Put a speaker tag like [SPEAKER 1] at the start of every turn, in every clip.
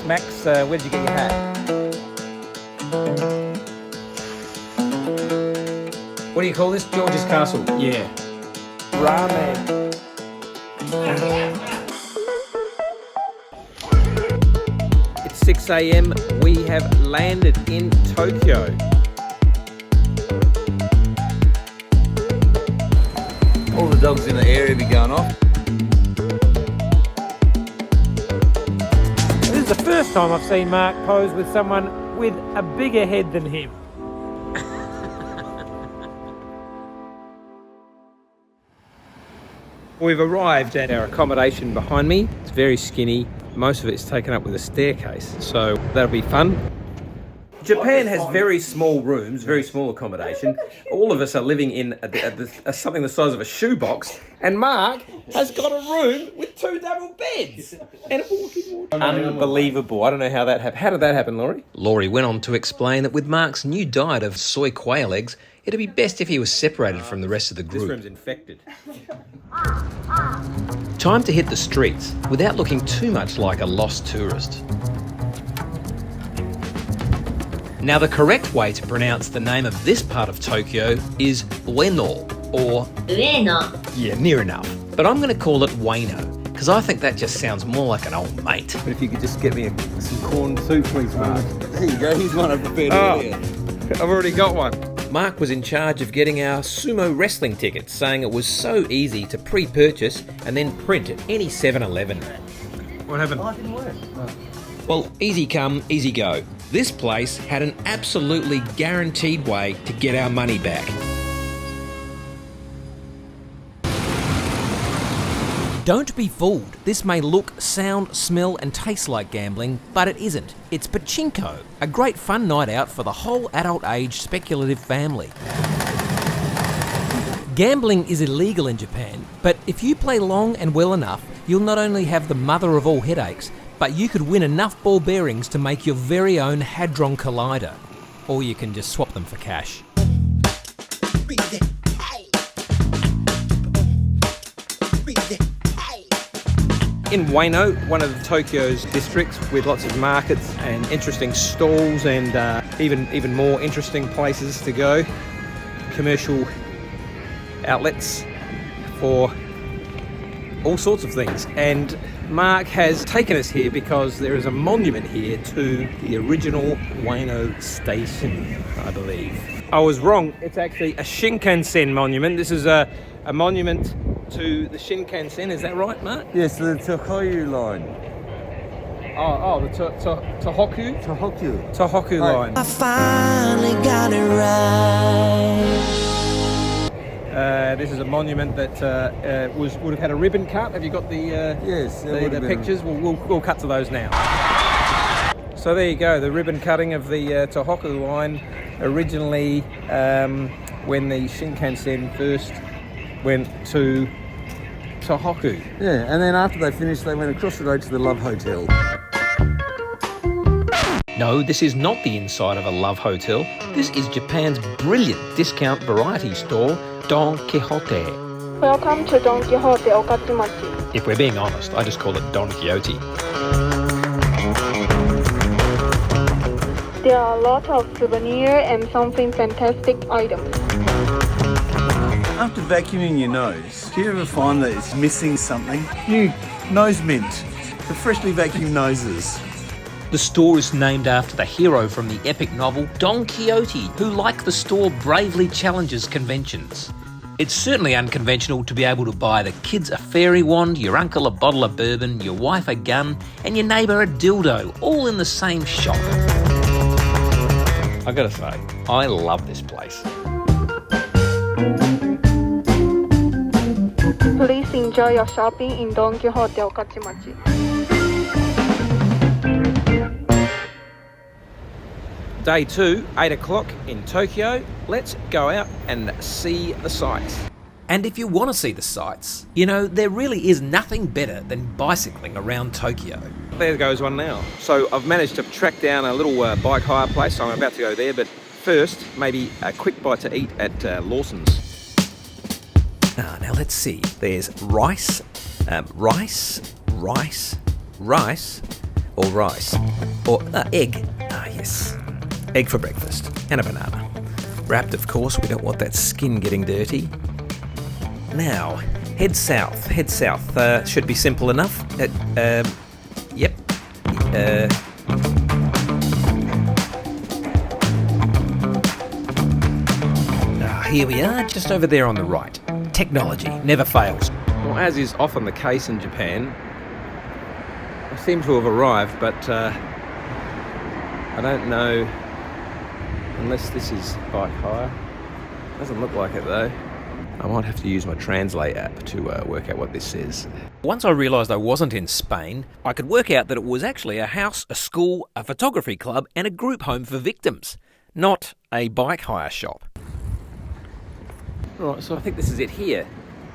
[SPEAKER 1] Max, where did you get your hat? What do you call this? George's Castle?
[SPEAKER 2] Yeah.
[SPEAKER 1] Ramen. It's 6 a.m. We have landed in Tokyo.
[SPEAKER 3] All the dogs in the area be going off.
[SPEAKER 1] This is the first time I've seen Mark pose with someone with a bigger head than him. We've arrived at our accommodation behind me. It's very skinny. Most of it's taken up with a staircase, so that'll be fun. Japan has very small rooms, very small accommodation. All of us are living in something the size of a shoebox, and Mark has got a room with 2 double beds and a walk-in wardrobe. Unbelievable. I don't know how that happened. How did that happen, Laurie?
[SPEAKER 4] Laurie went on to explain that with Mark's new diet of soy quail eggs, it'd be best if he was separated from the rest of the group.
[SPEAKER 1] This room's infected.
[SPEAKER 4] Time to hit the streets without looking too much like a lost tourist. Now, the correct way to pronounce the name of this part of Tokyo is Ueno, or...
[SPEAKER 5] Ueno.
[SPEAKER 4] Yeah, near enough. But I'm going to call it Ueno, because I think that just sounds more like an old mate.
[SPEAKER 3] But if you could just get me some corn soup, please, Mark. There you go, here's one I prepared earlier.
[SPEAKER 1] I've already got one.
[SPEAKER 4] Mark was in charge of getting our sumo wrestling tickets, saying it was so easy to pre-purchase and then print at any 7-Eleven.
[SPEAKER 1] What happened?
[SPEAKER 3] Oh, it didn't work.
[SPEAKER 4] Well, easy come, easy go. This place had an absolutely guaranteed way to get our money back. Don't be fooled. This may look, sound, smell and taste like gambling, but it isn't. It's pachinko, a great fun night out for the whole adult age speculative family. Gambling is illegal in Japan, but if you play long and well enough, you'll not only have the mother of all headaches, but you could win enough ball bearings to make your very own Hadron Collider. Or you can just swap them for cash.
[SPEAKER 1] In Ueno, one of Tokyo's districts with lots of markets and interesting stalls and even more interesting places to go. Commercial outlets for all sorts of things. And Mark has taken us here because there is a monument here to the original Ueno station, I believe. I was wrong. It's actually a Shinkansen monument. This is a monument to the Shinkansen. Is that right, Mark?
[SPEAKER 3] Yes, the Tohoku line.
[SPEAKER 1] The Tohoku? Tohoku line.
[SPEAKER 6] I finally got it right.
[SPEAKER 1] This is a monument that would have had a ribbon cut. Have you got the the pictures? We'll cut to those now. So there you go, the ribbon cutting of the Tohoku line, originally when the Shinkansen first went to Tohoku.
[SPEAKER 3] Yeah, and then after they finished, they went across the road to the Love Hotel.
[SPEAKER 4] No, this is not the inside of a love hotel. This is Japan's brilliant discount variety store, Don Quixote.
[SPEAKER 7] Welcome to Don Quixote Okatsumachi.
[SPEAKER 4] If we're being honest, I just call it Don Quixote.
[SPEAKER 7] There are a lot of souvenirs and something fantastic items.
[SPEAKER 3] After vacuuming your nose, do you ever find that it's missing something? New nose mint, the freshly vacuumed noses.
[SPEAKER 4] The store is named after the hero from the epic novel Don Quixote, who, like the store, bravely challenges conventions. It's certainly unconventional to be able to buy the kids a fairy wand, your uncle a bottle of bourbon, your wife a gun, and your neighbour a dildo, all in the same shop. I gotta say, I love this place.
[SPEAKER 7] Please enjoy your shopping in Don Quixote Okatsumachi.
[SPEAKER 1] Day 2, 8 o'clock in Tokyo. Let's go out and see the sights.
[SPEAKER 4] And if you want to see the sights, you know, there really is nothing better than bicycling around Tokyo.
[SPEAKER 1] There goes one now. So I've managed to track down a little bike hire place, so I'm about to go there, but first, maybe a quick bite to eat at Lawson's.
[SPEAKER 4] Now let's see. There's rice,
[SPEAKER 2] or rice, or egg. Ah, yes, egg for breakfast, and a banana. Wrapped, of course, we don't want that skin getting dirty. Now, head south, should be simple enough. Yep. Here we are, just over there on the right. Technology never fails.
[SPEAKER 1] Well, as is often the case in Japan, I seem to have arrived, but I don't know, unless this is bike hire. Doesn't look like it though. I might have to use my Translate app to work out what this says.
[SPEAKER 2] Once I realised I wasn't in Spain, I could work out that it was actually a house, a school, a photography club and a group home for victims, not a bike hire shop.
[SPEAKER 1] Right, so I think this is it here.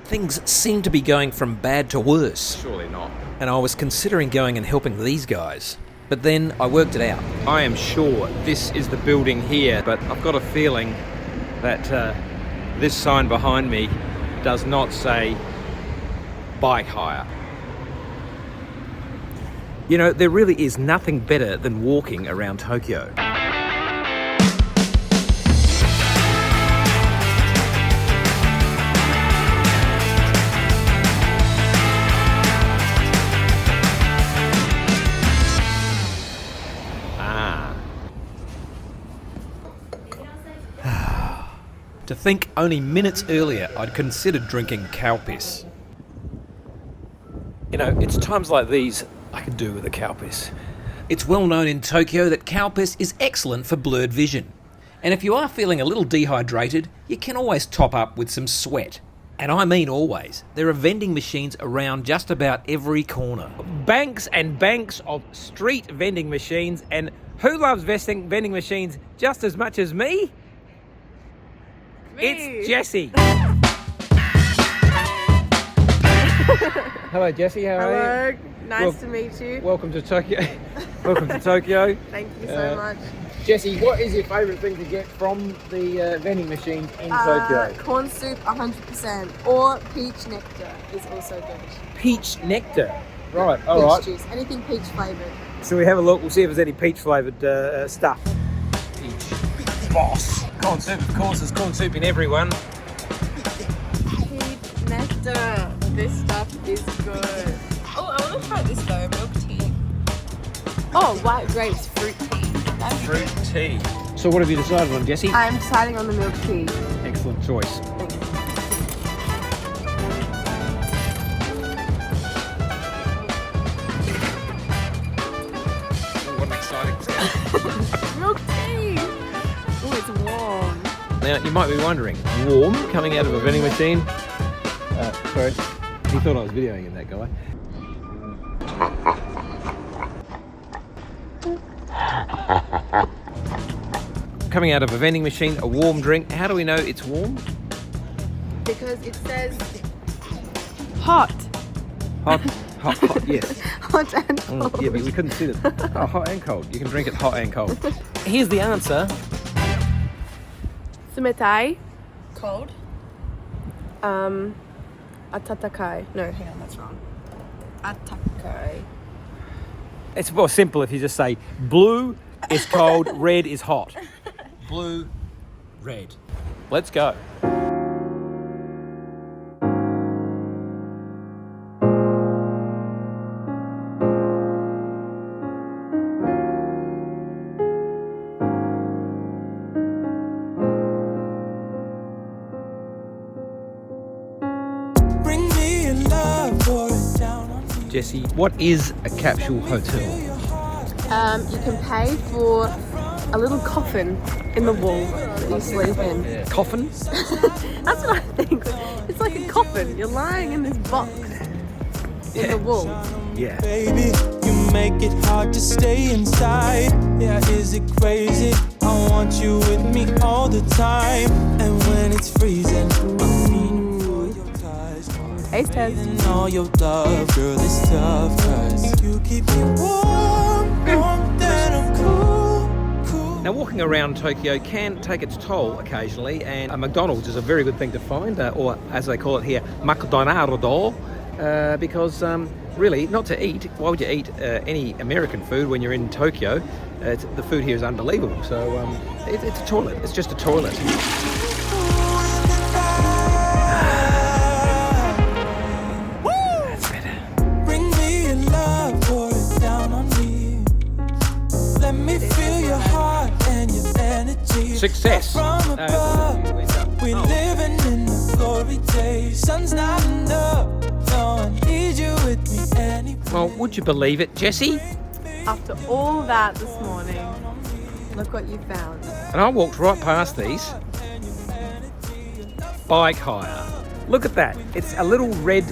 [SPEAKER 2] Things seem to be going from bad to worse,
[SPEAKER 1] Surely not.
[SPEAKER 2] and I was considering going and helping these guys. But then I worked it out.
[SPEAKER 1] I am sure this is the building here, but I've got a feeling that this sign behind me does not say bike hire.
[SPEAKER 2] You know, there really is nothing better than walking around Tokyo. To think only minutes earlier I'd considered drinking cow piss. You know, it's times like these I could do with a cow piss. It's well known in Tokyo that cow piss is excellent for blurred vision. And if you are feeling a little dehydrated, you can always top up with some sweat. And I mean always. There are vending machines around just about every corner.
[SPEAKER 1] Banks and banks of street vending machines, and who loves vending machines just as much as me? It's Jessie. Hello, Jessie. How are you?
[SPEAKER 5] Nice to meet you.
[SPEAKER 1] Welcome to Tokyo. Welcome to Tokyo.
[SPEAKER 5] Thank you so much.
[SPEAKER 1] Jessie, what is your favourite thing to get from the vending machines in Tokyo?
[SPEAKER 5] Corn soup 100%, or peach nectar is also good.
[SPEAKER 1] Peach nectar. Right,
[SPEAKER 5] Peach
[SPEAKER 1] alright.
[SPEAKER 5] juice, anything peach flavoured.
[SPEAKER 1] So we have a look, we'll see if there's any peach flavoured stuff. Peach. Boss. Corn soup, of course, there's corn soup in everyone.
[SPEAKER 5] Peach nectar. This stuff is good. Oh, I want to try this though, milk tea. Oh, white grapes fruit tea.
[SPEAKER 1] Fruit tea. So what have you decided on, Jessie?
[SPEAKER 5] I'm deciding on the milk tea.
[SPEAKER 1] Excellent choice. What an exciting sound.
[SPEAKER 5] Milk tea! Oh, it's warm.
[SPEAKER 1] Now, you might be wondering, warm coming out of a vending machine? Sorry, he thought I was videoing him, that guy. Coming out of a vending machine, a warm drink. How do we know it's warm?
[SPEAKER 5] Because it says hot.
[SPEAKER 1] Hot, yes.
[SPEAKER 5] Hot and cold.
[SPEAKER 1] Yeah, but we couldn't see this. Oh, hot and cold. You can drink it hot and cold. Here's the answer.
[SPEAKER 5] Sumetai. Cold. Atatakai. No, hang on, that's wrong. Atatakai.
[SPEAKER 1] It's more simple if you just say blue is cold, red is hot.
[SPEAKER 2] Blue, red.
[SPEAKER 1] Let's go. Jessie, what is a capsule hotel?
[SPEAKER 5] You can pay for a little coffin in the wall that you sleep in.
[SPEAKER 1] Coffin?
[SPEAKER 5] That's what I think. It's like a coffin. You're lying in this box in the wall.
[SPEAKER 1] Yeah.
[SPEAKER 6] Baby, you make it hard to stay inside. Yeah, is it crazy? I want you with me all the time. And when it's freezing, I'm feeling for your touch.
[SPEAKER 5] Taste test.
[SPEAKER 6] And all your love, girl, it's tough. Cause you keep me warm, then I'm cool.
[SPEAKER 1] Now, walking around Tokyo can take its toll occasionally, and a McDonald's is a very good thing to find, or as they call it here, McDonaldo, because really, not to eat. Why would you eat any American food when you're in Tokyo? The food here is unbelievable. So it's a toilet. It's just a toilet. That's better.
[SPEAKER 6] Bring me in love, pour it down on me. Let me feel your heart and your energy.
[SPEAKER 1] Success.
[SPEAKER 6] From above, we living in the glory days. Sun's not enough. No, I need you with me anyway.
[SPEAKER 1] Well, would you believe it, Jessie?
[SPEAKER 5] After all that this morning, look what you found.
[SPEAKER 1] And I walked right past these. Bike hire. Look at that. It's a little red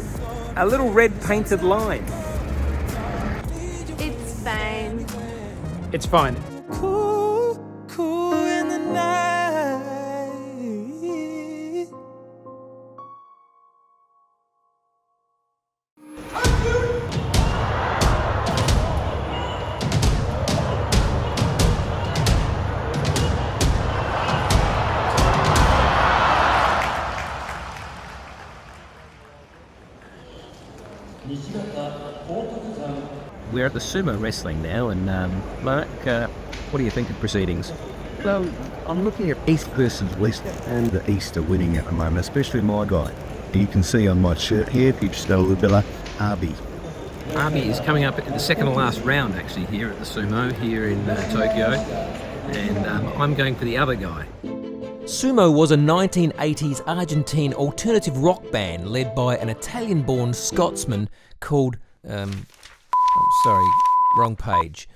[SPEAKER 1] painted line.
[SPEAKER 5] It's fine.
[SPEAKER 1] It's fine.
[SPEAKER 6] Cool, cool in the night.
[SPEAKER 1] We're at the sumo wrestling now, and Mark, what do you think of proceedings?
[SPEAKER 8] Well, I'm looking at East versus West, and the East are winning at the moment, especially my guy. You can see on my shirt here, if you just go a little bit like Arby.
[SPEAKER 1] Arby is coming up in the second to last round, actually, here at the sumo, here in Tokyo, and I'm going for the other guy.
[SPEAKER 2] Sumo was a 1980s Argentine alternative rock band led by an Italian-born Scotsman called... sorry, wrong page.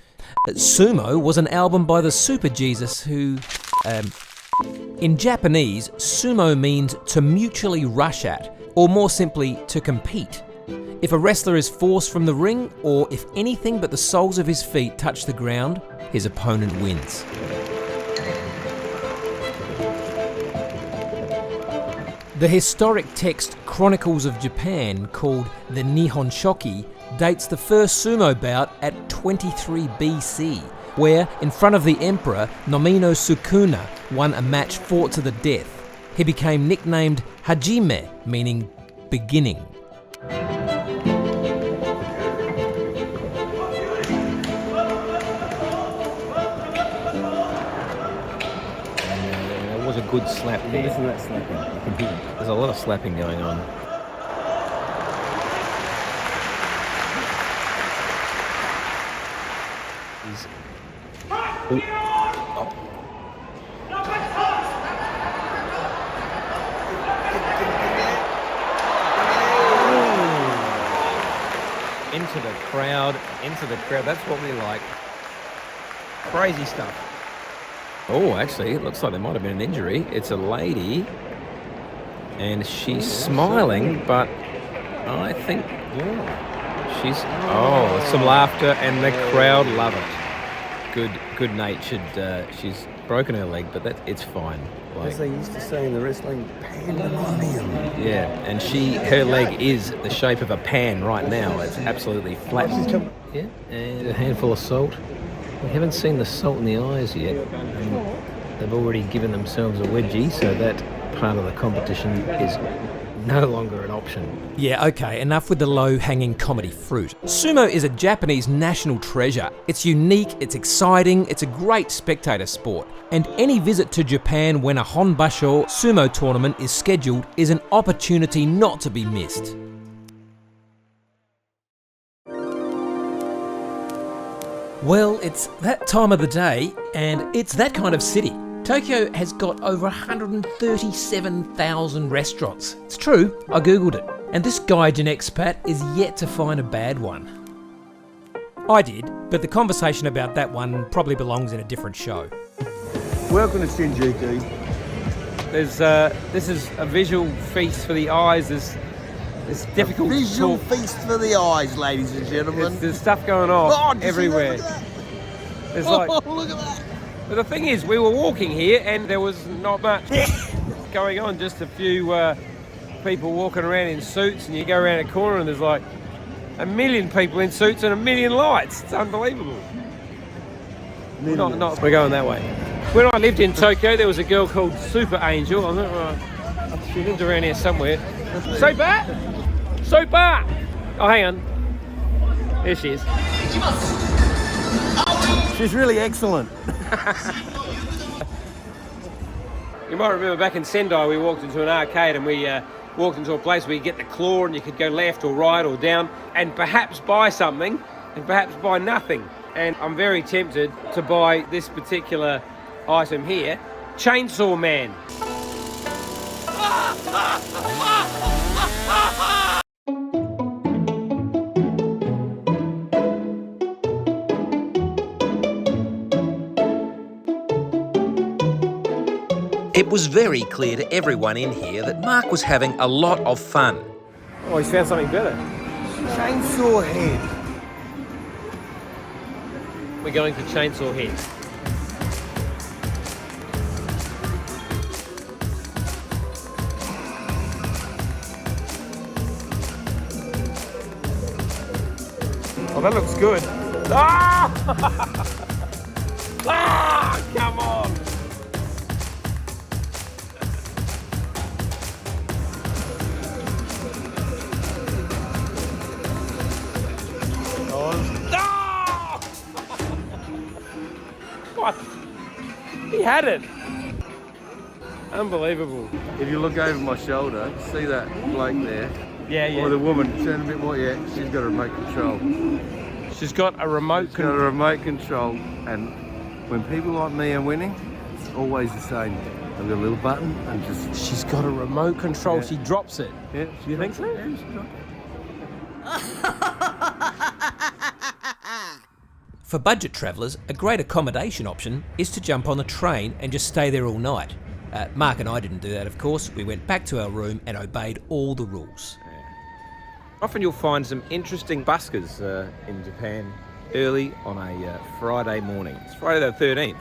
[SPEAKER 2] Sumo was an album by the Super Jesus who... in Japanese, sumo means to mutually rush at, or more simply, to compete. If a wrestler is forced from the ring, or if anything but the soles of his feet touch the ground, his opponent wins. The historic text Chronicles of Japan, called the Nihon Shoki, dates the first sumo bout at 23 BC, where, in front of the emperor, Nomino Sukuna won a match fought to the death. He became nicknamed Hajime, meaning beginning.
[SPEAKER 1] There was a good slap there.
[SPEAKER 8] Listen to that slapping. You can hear it.
[SPEAKER 1] There's a lot of slapping going on. Into the crowd. That's what we like. Crazy stuff. Oh, actually, it looks like there might have been an injury. It's a lady, and she's smiling, but I think she's... Oh, some laughter, and the crowd love it. Good-natured. She's broken her leg, but it's fine.
[SPEAKER 8] As they used to say in the wrestling, pandemonium.
[SPEAKER 1] Yeah, and her leg is the shape of a pan right now. It's absolutely flat. Yeah, and a handful of salt. We haven't seen the salt in the eyes yet. They've already given themselves a wedgie, so that part of the competition is no longer an option.
[SPEAKER 2] Yeah, okay, enough with the low-hanging comedy fruit. Sumo is a Japanese national treasure. It's unique, it's exciting, it's a great spectator sport. And any visit to Japan when a Honbasho sumo tournament is scheduled is an opportunity not to be missed. Well, it's that time of the day, and it's that kind of city. Tokyo has got over 137,000 restaurants. It's true, I googled it. And this Gaijin expat is yet to find a bad one. I did, but the conversation about that one probably belongs in a different show.
[SPEAKER 3] Welcome to Shinjuku.
[SPEAKER 1] This is a visual feast for the eyes. It's difficult
[SPEAKER 3] Visual
[SPEAKER 1] to talk.
[SPEAKER 3] feast for the eyes, ladies and gentlemen.
[SPEAKER 1] There's stuff going on
[SPEAKER 3] did you
[SPEAKER 1] everywhere.
[SPEAKER 3] see that?
[SPEAKER 1] There's like...
[SPEAKER 3] Look at that.
[SPEAKER 1] But the thing is, we were walking here and there was not much going on, just a few people walking around in suits, and you go around a corner and there's like a million people in suits and a million lights. It's unbelievable. We're going that way. When I lived in Tokyo, there was a girl called Super Angel. I thought, she lived around here somewhere. Super! Oh, hang on. There she is.
[SPEAKER 3] She's really excellent.
[SPEAKER 1] You might remember back in Sendai we walked into an arcade and we walked into a place where you get the claw and you could go left or right or down and perhaps buy something and perhaps buy nothing. And I'm very tempted to buy this particular item here, Chainsaw Man.
[SPEAKER 2] It was very clear to everyone in here that Mark was having a lot of fun.
[SPEAKER 1] Oh, he's found something better.
[SPEAKER 3] Chainsaw head.
[SPEAKER 1] We're going for Chainsaw Head. Oh, that looks good. Ah! Ah! Come on! Oh! What? He had it. Unbelievable.
[SPEAKER 3] If you look over my shoulder, see that bloke there?
[SPEAKER 1] Yeah, yeah.
[SPEAKER 3] Or the woman, turn a bit more, yeah, she's got a remote control.
[SPEAKER 1] She's got a remote
[SPEAKER 3] She's got a remote control, and when people like me are winning, it's always the same. I've got a little button and just...
[SPEAKER 1] She's got a remote control.
[SPEAKER 3] Yeah.
[SPEAKER 1] She drops it.
[SPEAKER 3] Yeah,
[SPEAKER 1] Do you think so?
[SPEAKER 3] Yeah, she dropped it.
[SPEAKER 2] For budget travellers, a great accommodation option is to jump on the train and just stay there all night. Mark and I didn't do that, of course. We went back to our room and obeyed all the rules.
[SPEAKER 1] Often you'll find some interesting buskers in Japan early on a Friday morning. It's Friday the 13th.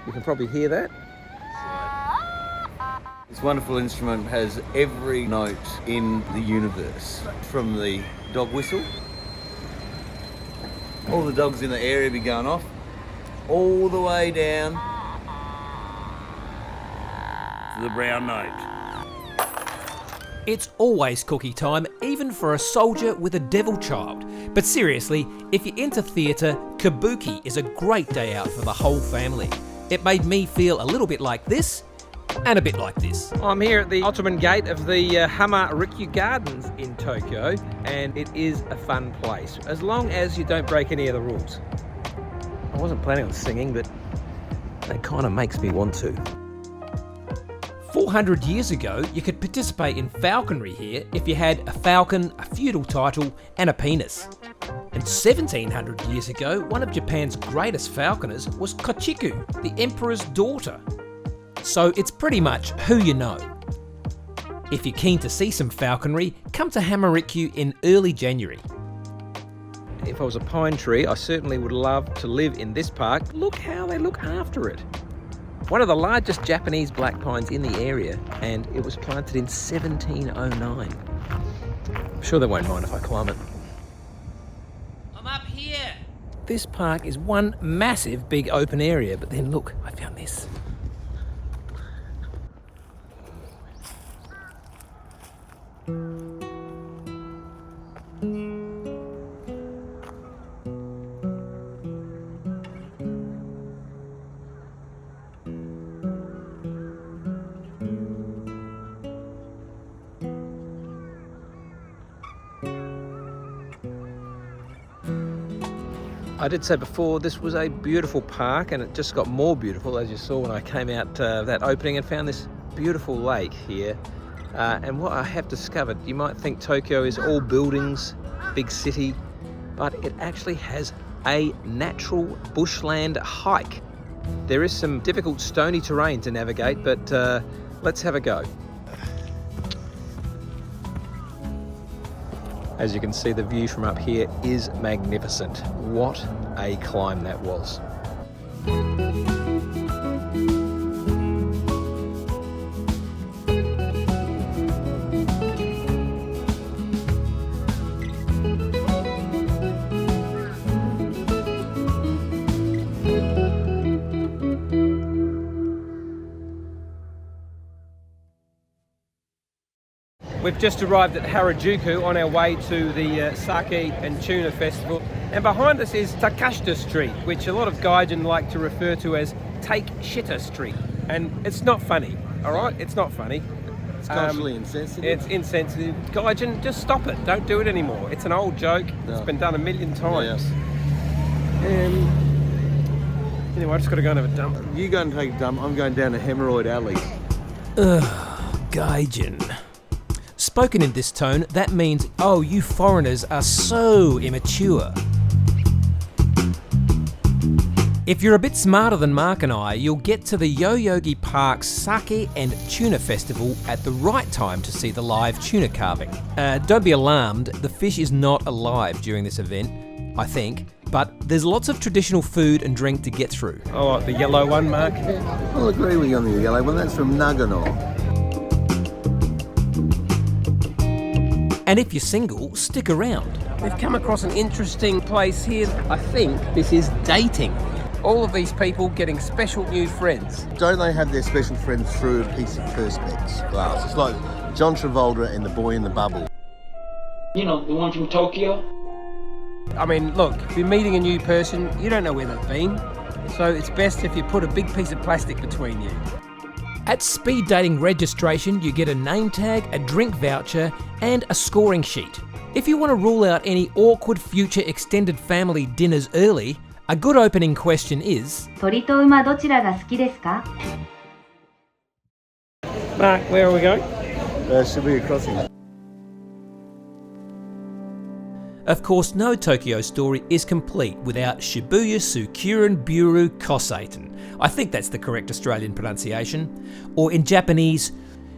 [SPEAKER 1] You can probably hear that.
[SPEAKER 3] This wonderful instrument has every note in the universe. From the dog whistle, all the dogs in the area be going off, all the way down to the brown note.
[SPEAKER 2] It's always cookie time, even for a soldier with a devil child. But seriously, if you're into theatre, kabuki is a great day out for the whole family. It made me feel a little bit like this, and a bit like this.
[SPEAKER 1] I'm here at the Ottoman Gate of the Hama-Rikyu Gardens in Tokyo, and it is a fun place, as long as you don't break any of the rules. I wasn't planning on singing, but that kind of makes me want to.
[SPEAKER 2] 400 years ago, you could participate in falconry here if you had a falcon, a feudal title, and a penis. And 1700 years ago, one of Japan's greatest falconers was Kochiku, the emperor's daughter. So it's pretty much who you know. If you're keen to see some falconry, come to Hama-Rikyu in early January.
[SPEAKER 1] If I was a pine tree, I certainly would love to live in this park. Look how they look after it. One of the largest Japanese black pines in the area, and it was planted in 1709. I'm sure they won't mind if I climb it.
[SPEAKER 2] I'm up here.
[SPEAKER 1] This park is one massive big open area, but then look, I found this. I did say before this was a beautiful park, and it just got more beautiful as you saw when I came out that opening and found this beautiful lake here. And what I have discovered, you might think Tokyo is all buildings, big city, but it actually has a natural bushland hike. There is some difficult stony terrain to navigate, but let's have a go. As you can see, the view from up here is magnificent. What a climb that was. We've just arrived at Harajuku on our way to the Sake and Tuna Festival. And behind us is Takashita Street, which a lot of gaijin like to refer to as Take Shitter Street. And it's not funny, all right? It's not funny.
[SPEAKER 3] It's culturally insensitive.
[SPEAKER 1] It's insensitive. Gaijin, just stop it. Don't do it anymore. It's an old joke.
[SPEAKER 3] No.
[SPEAKER 1] It's been done a million times.
[SPEAKER 3] Yeah.
[SPEAKER 1] Anyway, I just got to go and have a dump.
[SPEAKER 3] You go and take a dump. I'm going down to Hemorrhoid Alley.
[SPEAKER 2] Gaijin. Spoken in this tone, that means, oh, you foreigners are so immature. If you're a bit smarter than Mark and I, you'll get to the Yoyogi Park Sake and Tuna Festival at the right time to see the live tuna carving. Don't be alarmed, the fish is not alive during this event, I think, but there's lots of traditional food and drink to get through.
[SPEAKER 1] Oh, the yellow one, Mark?
[SPEAKER 3] I'll agree with you on the yellow one. That's from Nagano.
[SPEAKER 2] And if you're single, stick around.
[SPEAKER 1] We've come across an interesting place here. I think this is dating. All of these people getting special new friends.
[SPEAKER 3] Don't they have their special friends through a piece of Perspex glass? It's like John Travolta and the boy in the bubble.
[SPEAKER 4] You know, the one from Tokyo?
[SPEAKER 1] I mean, look, if you're meeting a new person, you don't know where they've been. So it's best if you put a big piece of plastic between you.
[SPEAKER 2] At speed dating registration, you get a name tag, a drink voucher, and a scoring sheet. If you want to rule out any awkward future extended family dinners early, a good opening question is...
[SPEAKER 7] Tori to uma dochira ga suki desu ka?
[SPEAKER 1] Mark, where are we going?
[SPEAKER 3] Shibuya Crossing.
[SPEAKER 2] Of course, no Tokyo story is complete without Shibuya Tsukuren Buru Kosaiten. I think that's the correct Australian pronunciation. Or in Japanese,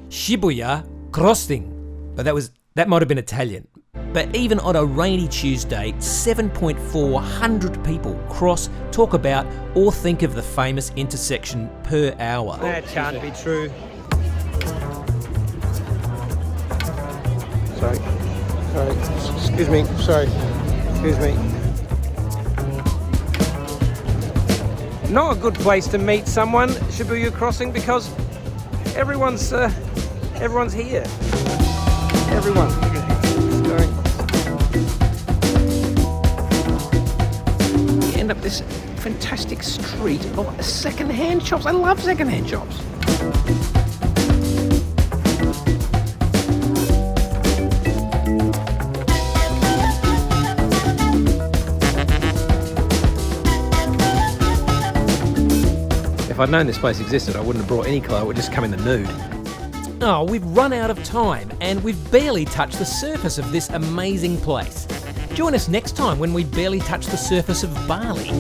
[SPEAKER 2] Shibuya Crossing. But that might have been Italian. But even on a rainy Tuesday, 7,400 people cross, talk about, or think of the famous intersection per hour.
[SPEAKER 1] That can't be true. Sorry. Excuse me. Sorry. Excuse me. Not a good place to meet someone, Shibuya Crossing, because everyone's here. Everyone. Sorry. You end up this fantastic street of second-hand shops. I love second-hand shops. If I'd known this place existed, I wouldn't have brought any clothes. I would just come in the nude.
[SPEAKER 2] Oh, we've run out of time and we've barely touched the surface of this amazing place. Join us next time when we barely touch the surface of Bali.